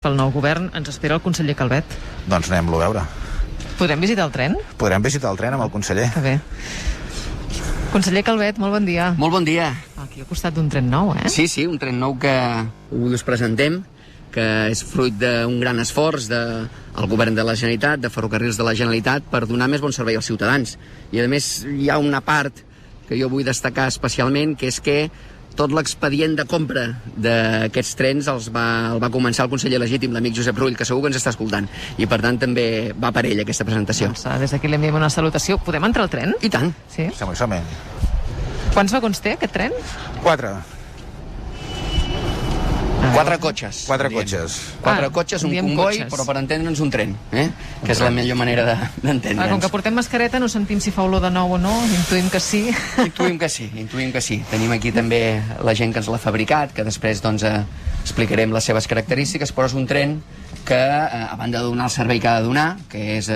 Pel nou govern ens espera el conseller Calvet. Doncs anem-lo a veure. Podrem visitar el tren? Podrem visitar el tren amb el conseller. Que bé. Conseller Calvet, molt bon dia. Molt bon dia. Aquí al costat d'un tren nou, eh? Sí, un tren nou que avui us presentem, que és fruit d'un gran esforç del govern de la Generalitat, de Ferrocarrils de la Generalitat, per donar més bon servei als ciutadans. I a més hi ha una part que jo vull destacar especialment, que és que tot l'expedient de compra d'aquests trens el va començar el conseller legítim, l'amic Josep Rull, que segur que ens està escoltant. I per tant també va per ell aquesta presentació. Doncs, des d'aquí li enviem una salutació. Podem entrar al tren? I tant. Sí? Som-hi. Quants vagons té aquest tren? 4. 4 cotxes. 4 cotxes. 4 cotxes, un comboi, cotxes. però per entendre'ns un tren, que és la millor manera d'entendre'ns. Com que portem mascareta no sentim si fa olor de nou o no, intuïm que sí. Intuïm que sí. Tenim aquí també la gent que ens l'ha fabricat, que després explicarem les seves característiques, però és un tren que, a banda de donar el servei que ha de donar, que és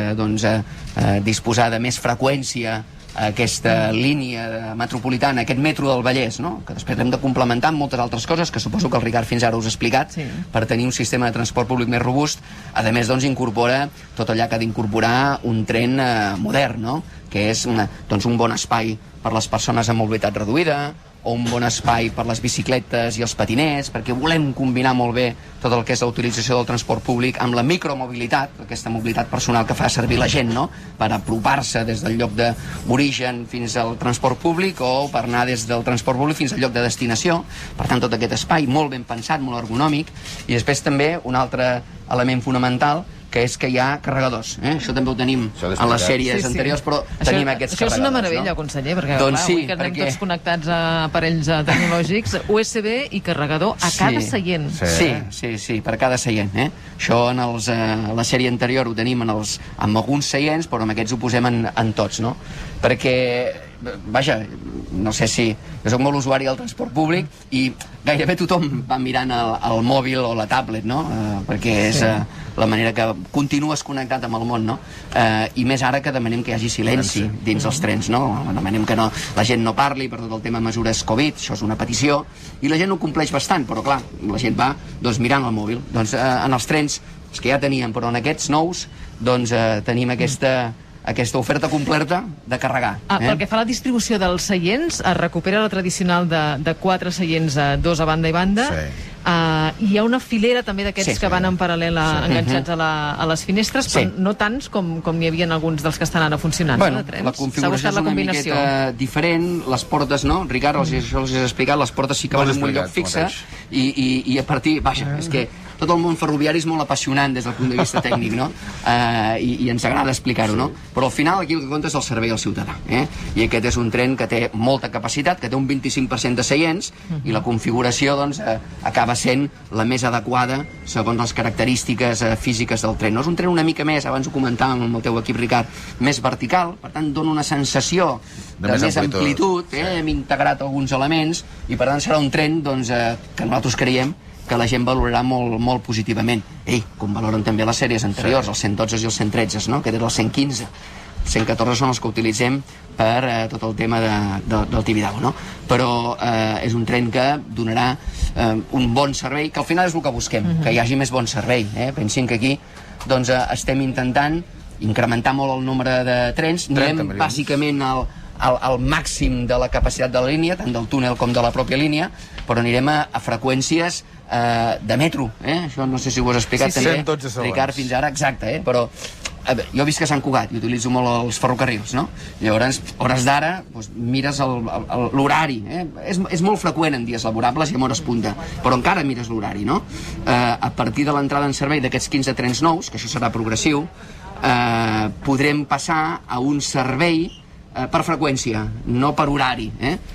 disposar de més freqüència a aquesta línia metropolitana, aquest metro del Vallès, no? Que després hem de complementar amb moltes altres coses, que suposo que el Ricard fins ara us ha explicat, sí, per tenir un sistema de transport públic més robust. A més, incorpora tot allà que ha d'incorporar un tren modern, no? Que és un bon espai per les persones amb mobilitat reduïda, o un bon espai per les bicicletes i els patinets, perquè volem combinar molt bé tot el que és la utilització del transport públic amb la micromobilitat, aquesta mobilitat personal que fa servir la gent, no? Per apropar-se des del lloc d'origen fins al transport públic o per anar des del transport públic fins al lloc de destinació. Per tant, tot aquest espai molt ben pensat, molt ergonòmic. I després també un altre element fonamental, que és que hi ha carregadors. Això també ho tenim en les sèries anteriors, però tenim aquests carregadors. Això és una meravella, conseller, perquè avui que anem tots connectats a aparells tecnològics, USB i carregador a cada seient. Sí, per cada seient. Això en la sèrie anterior ho tenim en alguns seients, però en aquests ho posem en tots, no? Perquè, vaja, no sé si... Jo soc molt usuari del transport públic i gairebé tothom va mirant el mòbil o la tablet, no? Perquè és la manera que continues connectat amb el món, no? I més ara que demanem que hi hagi silenci dins els trens, no? Demanem que la gent no parli per tot el tema mesures Covid, això és una petició, i la gent ho compleix bastant, però clar, la gent va mirant el mòbil. Doncs en els trens, els que ja teníem, però en aquests nous, tenim aquesta oferta completa de carregar. Pel que fa a la distribució dels seients, es recupera la tradicional de 4 seients, 2 a banda i banda. Hi ha una filera també d'aquests que van en paral·lel enganxats a les finestres, però no tants com n'hi havia en alguns dels que estan ara funcionant. La configuració és una miqueta diferent. Les portes, no? Ricard, això els has explicat, les portes sí que van en un lloc fixe i a partir... Vaja, és que tot el món ferroviari és molt apassionant des del punt de vista tècnic, no? I ens agrada explicar-ho, no? Però al final aquí el que compta és el servei al ciutadà, i aquest és un tren que té molta capacitat, que té un 25% de seients, i la configuració, acaba sent la més adequada segons les característiques físiques del tren. No és un tren una mica més, abans ho comentàvem amb el teu equip, Ricard, més vertical, per tant dona una sensació de més amplitud, hem integrat alguns elements, i per tant serà un tren que nosaltres creiem que la gent valorarà molt positivament. Com valoren també les sèries anteriors, els 112 i els 113, no? Que eren els 115. Els 114 són els que utilitzem per tot el tema del Tibidabo, no? Però és un tren que donarà un bon servei, que al final és el que busquem, que hi hagi més bon servei. Pensin que aquí estem intentant incrementar molt el nombre de trens, anirem bàsicament al màxim de la capacitat de la línia, tant del túnel com de la pròpia línia, però anirem a freqüències de metro. Això no sé si ho has explicat també, Ricard, fins ara, exacte, però jo he vist que a Sant Cugat i utilitzo molt els ferrocarrils, no? Llavors, hores d'ara, mires l'horari. És molt freqüent en dies laborables i en hores punta, però encara mires l'horari, no? A partir de l'entrada en servei d'aquests 15 trens nous, que això serà progressiu, podrem passar a un servei per freqüència, no per horari.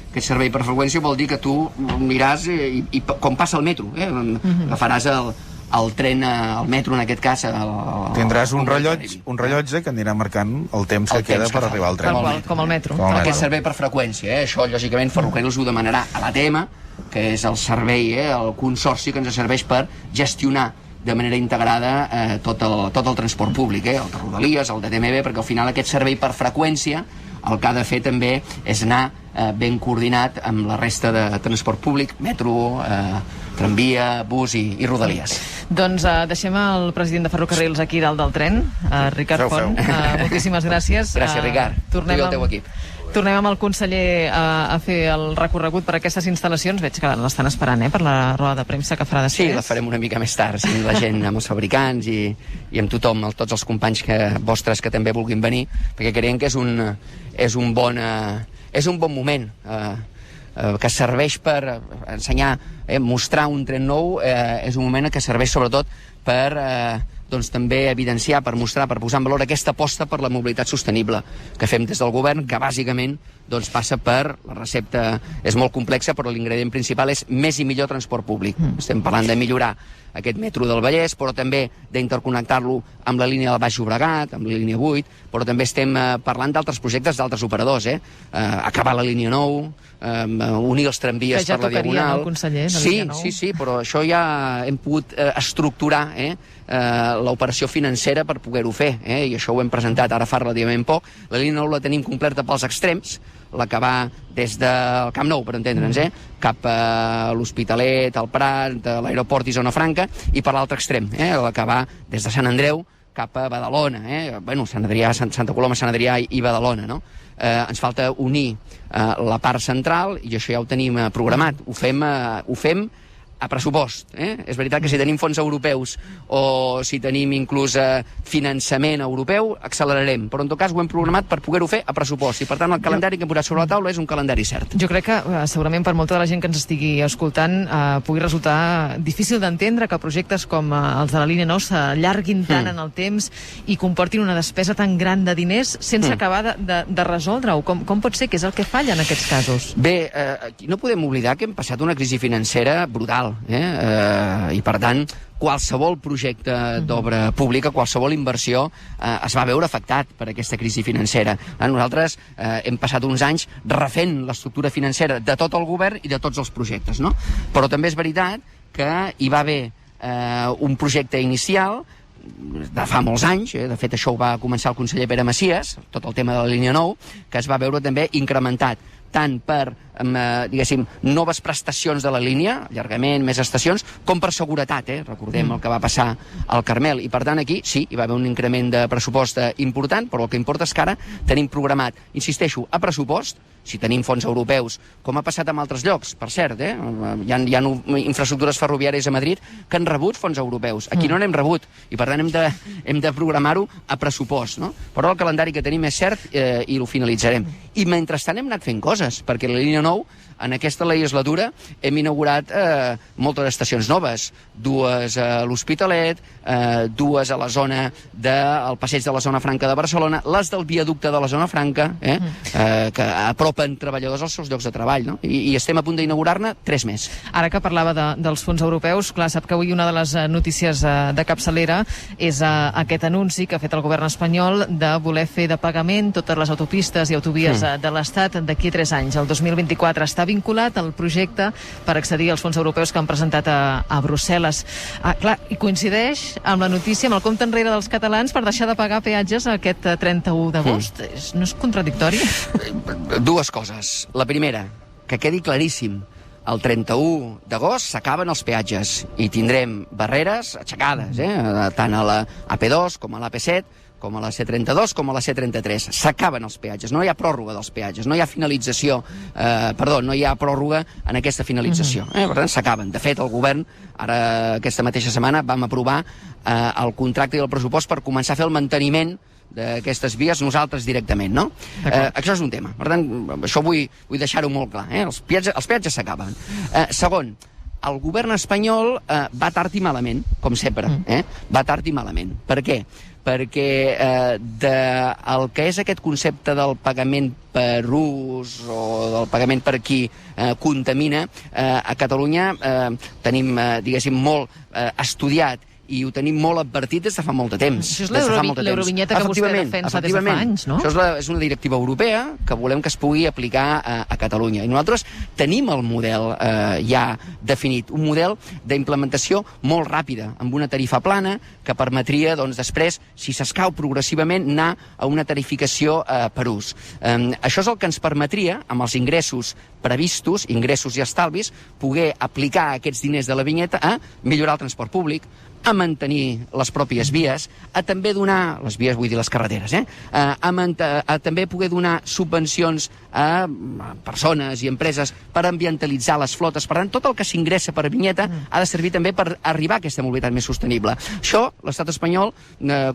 Aquest servei per freqüència vol dir que tu miràs i com passa el metro, agafaràs el tren, el metro en aquest cas. Tindràs un rellotge que anirà marcant el temps que queda per arribar al tren. Com el metro. Aquest servei per freqüència, això lògicament Ferrocarrils ho demanarà a l'ATM, que és el servei, el consorci que ens serveix per gestionar de manera integrada tot el transport públic, el de Rodalies, el de DMB, perquè al final aquest servei per freqüència el que ha de fer també és anar ben coordinat amb la resta de transport públic, metro, tramvia, bus i rodalies. Doncs deixem el president de Ferrocarrils aquí dalt del tren, Ricard Font. Moltíssimes gràcies. Gràcies, Ricard. Tu i el teu equip. Tornem amb el conseller a fer el recorregut per aquestes instal·lacions. Veig que l'estan esperant, per la roda de premsa que farà després. Sí, la farem una mica més tard, amb la gent, amb els fabricants i amb tothom, tots els companys vostres que també vulguin venir, perquè creiem que és un bon moment que serveix per ensenyar, mostrar un tren nou, és un moment que serveix sobretot per també evidenciar, per mostrar, per posar en valor aquesta aposta per la mobilitat sostenible que fem des del govern, que bàsicament passa per, la recepta és molt complexa, però l'ingredient principal és més i millor transport públic. Estem parlant de millorar aquest metro del Vallès, però també d'interconnectar-lo amb la línia del Baix Llobregat, amb la línia 8, però també estem parlant d'altres projectes d'altres operadors, acabar la línia 9, unir els tramvies per la Diagonal. Sí, però això ja hem pogut estructurar l'operació financera per poder-ho fer, i això ho hem presentat ara fa relativament poc. La línia 9 la tenim completa pels extrems, la que va des del Camp Nou, per entendre'ns, cap a l'Hospitalet, al Prat, a l'aeroport i Zona Franca, i per l'altre extrem, la que va des de Sant Andreu cap a Badalona, Sant Adrià, Santa Coloma, Sant Adrià i Badalona, no? Ens falta unir la part central i això ja ho tenim programat. Ho fem a pressupost. És veritat que si tenim fons europeus o si tenim inclús finançament europeu, accelerarem. Però en tot cas ho hem programat per poder-ho fer a pressupost. I per tant el calendari que hem posat sobre la taula és un calendari cert. Jo crec que segurament per molta de la gent que ens estigui escoltant pugui resultar difícil d'entendre que projectes com els de la línia 9 s'allarguin tant en el temps i comportin una despesa tan gran de diners sense acabar de resoldre-ho. Com pot ser? Què és el que falla en aquests casos? Bé, no podem oblidar que hem passat una crisi financera brutal. I per tant qualsevol projecte d'obra pública, qualsevol inversió es va veure afectat per aquesta crisi financera. Nosaltres hem passat uns anys refent l'estructura financera de tot el govern i de tots els projectes, no? Però també és veritat que hi va haver un projecte inicial de fa molts anys, de fet això ho va començar el conseller Pere Macias, tot el tema de la línia 9, que es va veure també incrementat tant per, diguéssim, noves prestacions de la línia, allargament, més estacions, com per seguretat, recordem el que va passar al Carmel. I per tant aquí sí, hi va haver un increment de pressupost important, però el que importa és que ara tenim programat, insisteixo, a pressupost, si tenim fons europeus, com ha passat en altres llocs, per cert, hi ha infraestructures ferroviàries a Madrid que han rebut fons europeus. Aquí no n'hem rebut, i per tant hem de programar-ho a pressupost, no? Però el calendari que tenim és cert i ho finalitzarem. I mentrestant hem anat fent coses, perquè la línia 9, en aquesta legislatura, hem inaugurat moltes estacions noves, dues a l'Hospitalet, dues a la zona del passeig de la Zona Franca de Barcelona, les del viaducte de la Zona Franca, que apropen treballadors als seus llocs de treball, no? I estem a punt d'inaugurar-ne 3 més. Ara que parlava dels fons europeus, clar, sap que avui una de les notícies de capçalera és aquest anunci que ha fet el govern espanyol de voler fer de pagament totes les autopistes i autovies de l'Estat d'aquí a 3 anys. El 2024 està vinculat al projecte per accedir als fons europeus que han presentat a Brussel·les. Clar, i coincideix amb la notícia, amb el compte enrere dels catalans per deixar de pagar peatges aquest 31 d'agost. No és contradictori? Dues coses. La primera, que quedi claríssim, el 31 d'agost s'acaben els peatges i tindrem barreres aixecades, tant a la AP2 com a l'AP7, com a la C32, com a la C33. S'acaben els peatges, no hi ha pròrroga dels peatges, no hi ha no hi ha pròrroga en aquesta finalització. Per tant, s'acaben. De fet, el govern, ara aquesta mateixa setmana, vam aprovar el contracte i el pressupost per començar a fer el manteniment d'aquestes vies nosaltres directament, no? Això és un tema. Per tant, això vull deixar-ho molt clar. Els peatges s'acaben. Segon, el govern espanyol va tard i malament, com sempre. Va tard i malament. Per què? Perquè el que és aquest concepte del pagament per ús o del pagament per qui contamina, a Catalunya tenim, diguéssim, molt estudiat i ho tenim molt advertit des de fa molt de temps. Això és l'eurovinyeta que vostè defensa des de fa anys, no? Això és una directiva europea que volem que es pugui aplicar a Catalunya. I nosaltres tenim el model ja definit, un model d'implementació molt ràpida, amb una tarifa plana que permetria, doncs, després, si s'escau progressivament, anar a una tarificació per ús. Això és el que ens permetria, amb els ingressos previstos, ingressos i estalvis, poder aplicar aquests diners de la vinyeta a millorar el transport públic, a mantenir les pròpies vies, a també donar, les vies vull dir les carreteres, a també poder donar subvencions a persones i empreses per ambientalitzar les flotes. Per tant, tot el que s'ingressa per vinyeta ha de servir també per arribar a aquesta mobilitat més sostenible. Això, l'estat espanyol,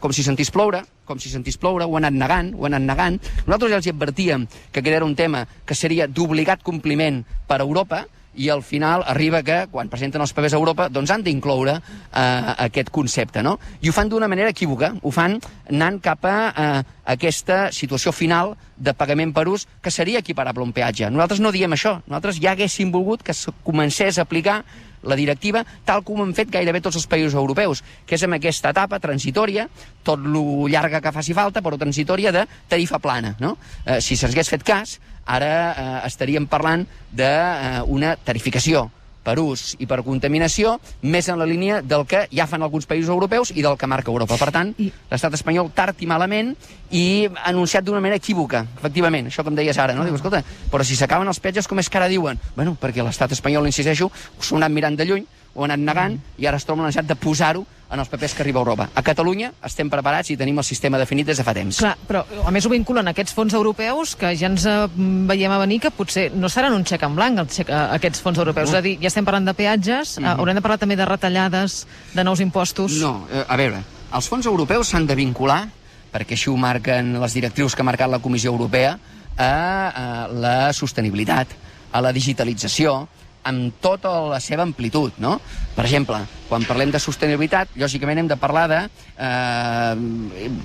com si sentís ploure, ho ha anat negant. Nosaltres ja els advertíem que aquest era un tema que seria d'obligat compliment per Europa, i al final arriba que, quan presenten els papers a Europa, doncs han d'incloure aquest concepte, no? I ho fan d'una manera equívoca, ho fan anant cap a aquesta situació final de pagament per ús que seria equiparable a un peatge. Nosaltres no diem això, nosaltres ja haguéssim volgut que es comencés a aplicar la directiva tal com han fet gairebé tots els països europeus, que és en aquesta etapa transitòria, tot lo llarga que faci falta, però transitòria de tarifa plana, no? Si s'hagués fet cas, ara estaríem parlant d'una tarificació per ús i per contaminació més en la línia del que ja fan alguns països europeus i del que marca Europa. Per tant, l'estat espanyol tard i malament i anunciat d'una manera equívoca, efectivament, això com deies ara, no? Diu, escolta, però si s'acaben els peatges com és que ara diuen? Bueno, perquè l'estat espanyol, insisteixo, s'ho ha anat mirant de lluny, ho ha anat negant i ara es troba la necessitat de posar-ho en els papers que arriba a Europa. A Catalunya estem preparats i tenim el sistema definit des de fa temps. Clar, però a més ho vinculen aquests fons europeus que ja ens veiem a venir que potser no seran un xec en blanc aquests fons europeus. És a dir, ja estem parlant de peatges, haurem de parlar també de retallades, de nous impostos... No, a veure, els fons europeus s'han de vincular, perquè així ho marquen les directrius que ha marcat la Comissió Europea, a la sostenibilitat, a la digitalització, amb tota la seva amplitud, no? Per exemple, quan parlem de sostenibilitat, lògicament hem de parlar de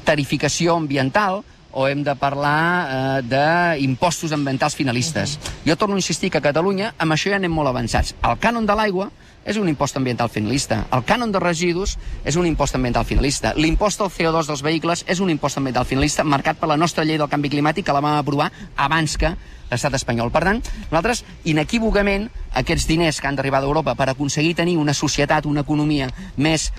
tarificació ambiental o hem de parlar d'impostos ambientals finalistes. Jo torno a insistir que a Catalunya amb això ja anem molt avançats. El cànon de l'aigua és un impost ambiental finalista. El cànon de residus és un impost ambiental finalista. L'impost al CO2 dels vehicles és un impost ambiental finalista marcat per la nostra llei del canvi climàtic que la vam aprovar abans que l'estat espanyol. Per tant, nosaltres, inequívocament, aquests diners que han d'arribar d'Europa per aconseguir tenir una societat, una economia més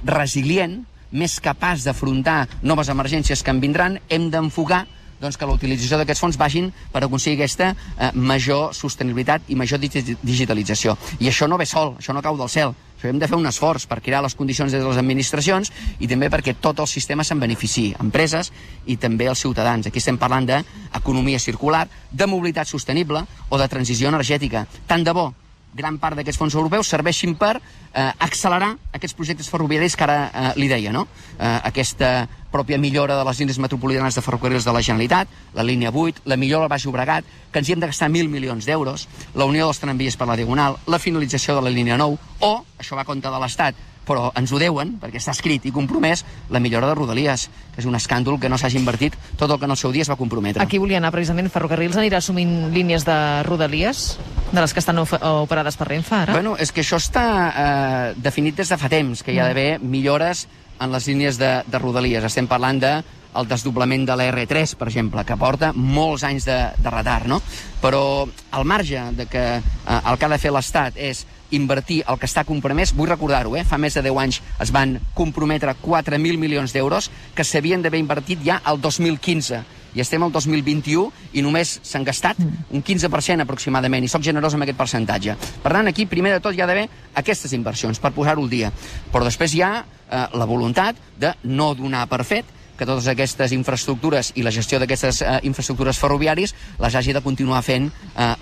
resilient, més capaç d'afrontar noves emergències que en vindran, hem d'enfocar doncs, que la utilització d'aquests fons vagin per aconseguir aquesta major sostenibilitat i major digitalització. I això no ve sol, això no cau del cel. Això hem de fer un esforç per crear les condicions des de les administracions i també perquè tot el sistema se'n beneficiï, empreses i també els ciutadans. Aquí estem parlant d'economia circular, de mobilitat sostenible o de transició energètica. Tant de bo gran part d'aquests fons europeus serveixin per accelerar aquests projectes ferroviaris que ara li deia, no? Aquesta pròpia millora de les línies metropolitanes de ferrocarrils de la Generalitat, la línia 8, la millora del Baix Llobregat, que ens hi hem de gastar 1.000 milions d'euros, la unió dels tramvies per la Diagonal, la finalització de la línia 9, o, això va a compte de l'Estat, però ens ho deuen, perquè està escrit i compromès, la millora de Rodalies, que és un escàndol que no s'hagi invertit tot el que en el seu dia es va comprometre. Aquí volia anar, precisament, Ferrocarrils anirà assumint línies de Rodalies, de les que estan operades per Renfe, ara? Bueno, és que això està definit des de fa temps, que hi ha d'haver millores en les línies de Rodalies. Estem parlant del desdoblament de la R3, per exemple, que porta molts anys de retard, no? Però al marge de que el que ha de fer l'Estat és invertir el que està compromès, vull recordar-ho, fa més de 10 anys es van comprometre 4.000 milions d'euros que s'havien d'haver invertit ja el 2015 i estem al 2021 i només s'han gastat un 15% aproximadament i soc generós amb aquest percentatge. Per tant, aquí primer de tot hi ha d'haver aquestes inversions per posar-ho al dia, però després hi ha la voluntat de no donar per fet que totes aquestes infraestructures i la gestió d'aquestes infraestructures ferroviàries les hagi de continuar fent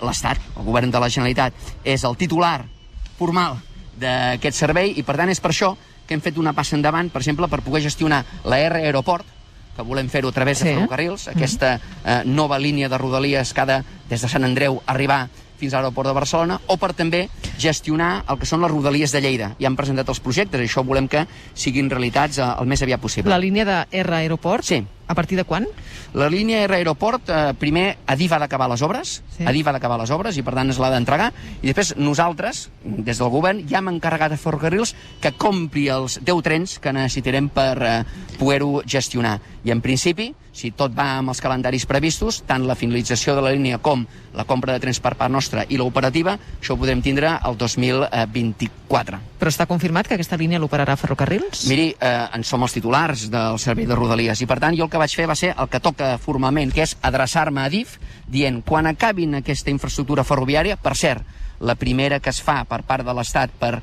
l'Estat, el govern de la Generalitat. És el titular formal d'aquest servei i per tant és per això que hem fet una passa endavant, per exemple, per poder gestionar la R Aeroport, que volem fer-ho a través de ferrocarrils, aquesta nova línia de Rodalies que ha de, des de Sant Andreu, arribar fins a l'aeroport de Barcelona, o per també gestionar el que són les Rodalies de Lleida. Ja han presentat els projectes i això volem que siguin realitats el més aviat possible. La línia de R Aeroport? Sí. A partir de quan? La línia R Aeroport, primer, Adif ha d'acabar les obres, Adif ha d'acabar les obres i per tant es l'ha d'entregar, i després nosaltres, des del govern, ja hem encarregat a Ferrocarrils que compri els 10 trens que necessitarem per poder-ho gestionar. I en principi, si tot va amb els calendaris previstos, tant la finalització de la línia com la compra de trens per part nostra i l'operativa, això ho podrem tindre el 2024. Però està confirmat que aquesta línia l'operarà Ferrocarrils? Miri, en som els titulars del servei de Rodalies i per tant jo el que vaig fer va ser el que toca formalment, que és adreçar-me a Adif dient quan acabin aquesta infraestructura ferroviària, per cert, la primera que es fa per part de l'Estat per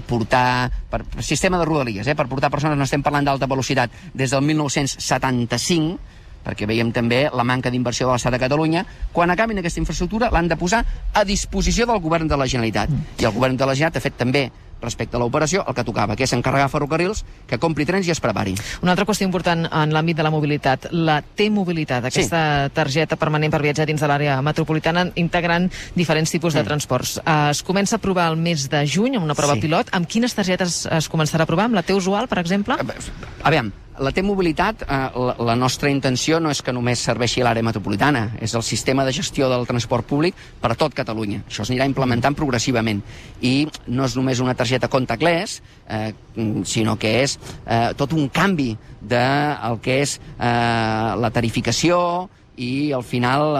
portar, per sistema de Rodalies, per portar persones, no estem parlant d'alta velocitat, des del 1975, perquè veiem també la manca d'inversió de l'Estat a Catalunya, quan acabin aquesta infraestructura l'han de posar a disposició del govern de la Generalitat. I el govern de la Generalitat ha fet també respecte a l'operació, el que tocava, que és encarregar Ferrocarrils que compri trens i es prepari. Una altra qüestió important en l'àmbit de la mobilitat, la T-mobilitat, aquesta targeta permanent per viatjar dins de l'àrea metropolitana, integrant diferents tipus de transports. Es comença a provar el mes de juny, amb una prova pilot. Amb quines targetes es començarà a provar? Amb la T-usual, per exemple? A veure, la T-mobilitat, la nostra intenció no és que només serveixi a l'àrea metropolitana, és el sistema de gestió del transport públic per a tot Catalunya. Això s'anirà implementant progressivament. I no és només una targeta contactless, sinó que és tot un canvi del que és la tarificació i, al final,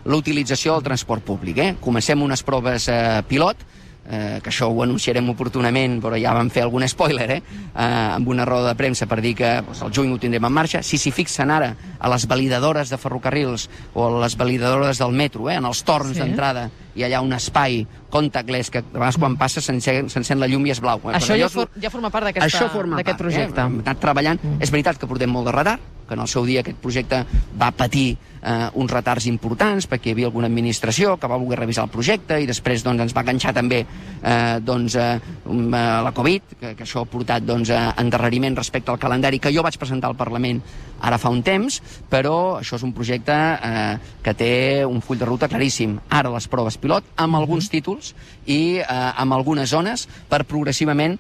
l'utilització del transport públic. Comencem unes proves pilot, que això ho anunciarem oportunament, però ja vam fer algun spoiler amb una roda de premsa per dir que al juny ho tindrem en marxa. Si s'hi fixen ara a les validadores de ferrocarrils o a les validadores del metro, en els torns d'entrada hi ha allà un espai contactless que a vegades quan passa s'encén la llum i és blau. Això ja forma part d'aquest projecte. Hem anat treballant. És veritat que portem molt de retard, que en el seu dia aquest projecte va patir uns retards importants perquè hi havia alguna administració que va voler revisar el projecte i després ens va enganxar també la Covid, que això ha portat endarreriment respecte al calendari que jo vaig presentar al Parlament ara fa un temps, però això és un projecte que té un full de ruta claríssim. Ara les proves pilot, amb alguns títols i amb algunes zones per progressivament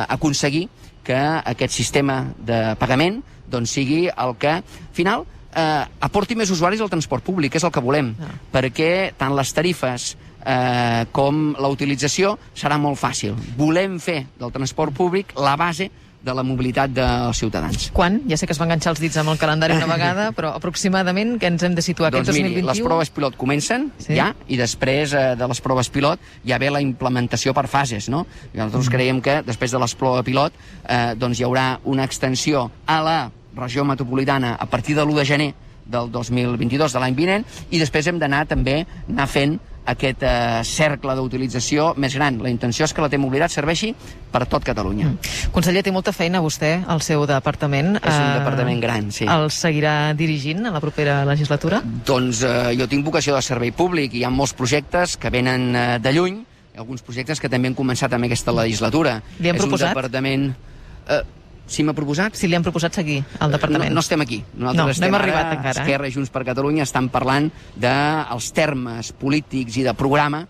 aconseguir que aquest sistema de pagament sigui el que, al final, aporti més usuaris al transport públic, que és el que volem, perquè tant les tarifes com la utilització serà molt fàcil. Volem fer del transport públic la base de la mobilitat dels ciutadans. Quan? Ja sé que es va enganxar els dits amb el calendari una vegada, però aproximadament que ens hem de situar aquest 2021? Miri, les proves pilot comencen ja, i després de les proves pilot ja ve la implementació per fases, no? I nosaltres creiem que després de les proves pilot hi haurà una extensió a la regió metropolitana a partir de l'1 de gener del 2022, de l'any vinent, i després hem d'anar també fent aquest cercle d'utilització més gran. La intenció és que la T-mobilitat serveixi per a tot Catalunya. Conseller, té molta feina vostè al seu departament. És un departament gran, sí. El seguirà dirigint a la propera legislatura? Doncs jo tinc vocació de servei públic i hi ha molts projectes que venen de lluny, alguns projectes que també han començat amb aquesta legislatura. Li han proposat? És un departament... Si m'ha proposat? Si li han proposat seguir al departament. No estem aquí. Nosaltres no hem arribat encara. Esquerra i Junts per Catalunya estan parlant dels termes polítics i de programa,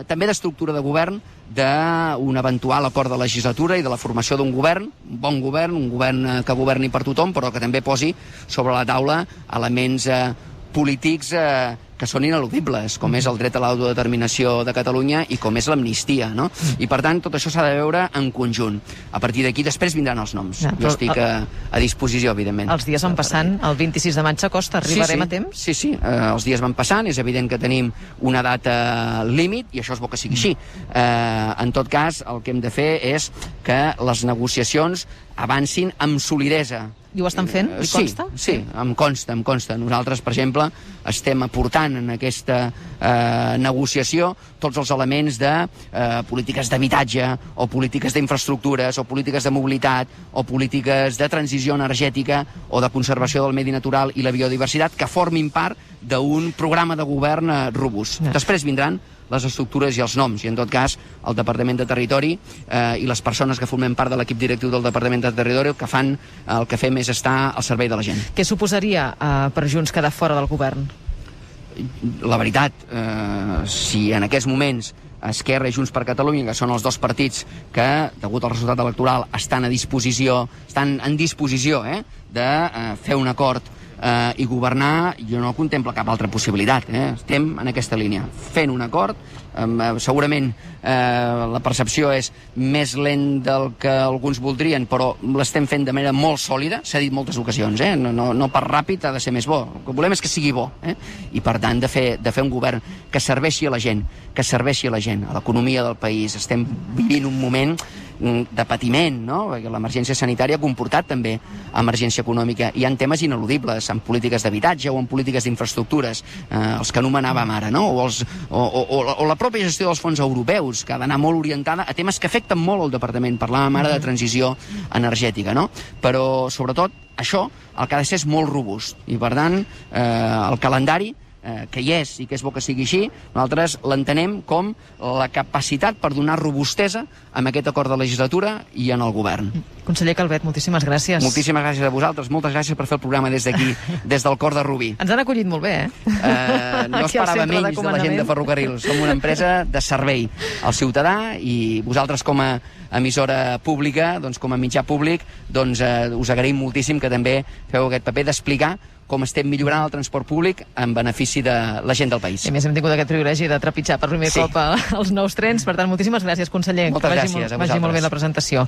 també d'estructura de govern, d'un eventual acord de legislatura i de la formació d'un govern, un bon govern, un govern que governi per tothom, però que també posi sobre la taula elements polítics que són ineludibles, com és el dret a l'autodeterminació de Catalunya i com és l'amnistia, no? I per tant, tot això s'ha de veure en conjunt. A partir d'aquí després vindran els noms. Jo estic a disposició, evidentment. Els dies van passant, el 26 de maig s'acosta, arribarem a temps? Sí, els dies van passant, és evident que tenim una data límit i això és bo que sigui així. En tot cas, el que hem de fer és que les negociacions avancin amb solidesa. I ho estan fent? Li consta? Sí, em consta. Nosaltres, per exemple, estem aportant en aquesta negociació tots els elements de polítiques d'habitatge o polítiques d'infraestructures o polítiques de mobilitat o polítiques de transició energètica o de conservació del medi natural i la biodiversitat que formin part d'un programa de govern robust. Després vindran les estructures i els noms, i en tot cas el Departament de Territori i les persones que formem part de l'equip directiu del Departament de Territori el que fem és estar al servei de la gent. Què suposaria per Junts quedar fora del govern? La veritat, si en aquests moments Esquerra i Junts per Catalunya, que són els dos partits que, degut al resultat electoral, estan en disposició de fer un acord i governar, jo no contemplo cap altra possibilitat. Estem en aquesta línia, fent un acord. Segurament la percepció és més lent del que alguns voldrien, però l'estem fent de manera molt sòlida, s'ha dit moltes ocasions, no per ràpid, ha de ser més bo. El que volem és que sigui bo, i per tant de fer un govern que serveixi a la gent, a l'economia del país. Estem vivint un moment de patiment, no? Perquè l'emergència sanitària ha comportat també emergència econòmica. Hi ha temes ineludibles en polítiques d'habitatge o en polítiques d'infraestructures, els que anomenàvem ara, no? O la pròpia gestió dels fons europeus, que ha d'anar molt orientada a temes que afecten molt el departament. Parlàvem ara de transició energètica, no? Però, sobretot, això el que ha de ser és molt robust. I, per tant, el calendari que hi és i que és bo que sigui així, nosaltres l'entenem com la capacitat per donar robustesa amb aquest acord de legislatura i en el govern. Conseller Calvet, moltíssimes gràcies. Moltíssimes gràcies a vosaltres, moltes gràcies per fer el programa des d'aquí, des del cor de Rubí. Ens han acollit molt bé, No esperava menys de la gent de Ferrocarrils. Som una empresa de servei al ciutadà i vosaltres com a emissora pública, com a mitjà públic, us agraïm moltíssim que també feu aquest paper d'explicar com estem millorant el transport públic en benefici de la gent del país. A més, hem tingut aquest privilegi de trepitjar per primer cop els nous trens. Per tant, moltíssimes gràcies, conseller. Moltes gràcies a vosaltres. Vagi molt bé la presentació.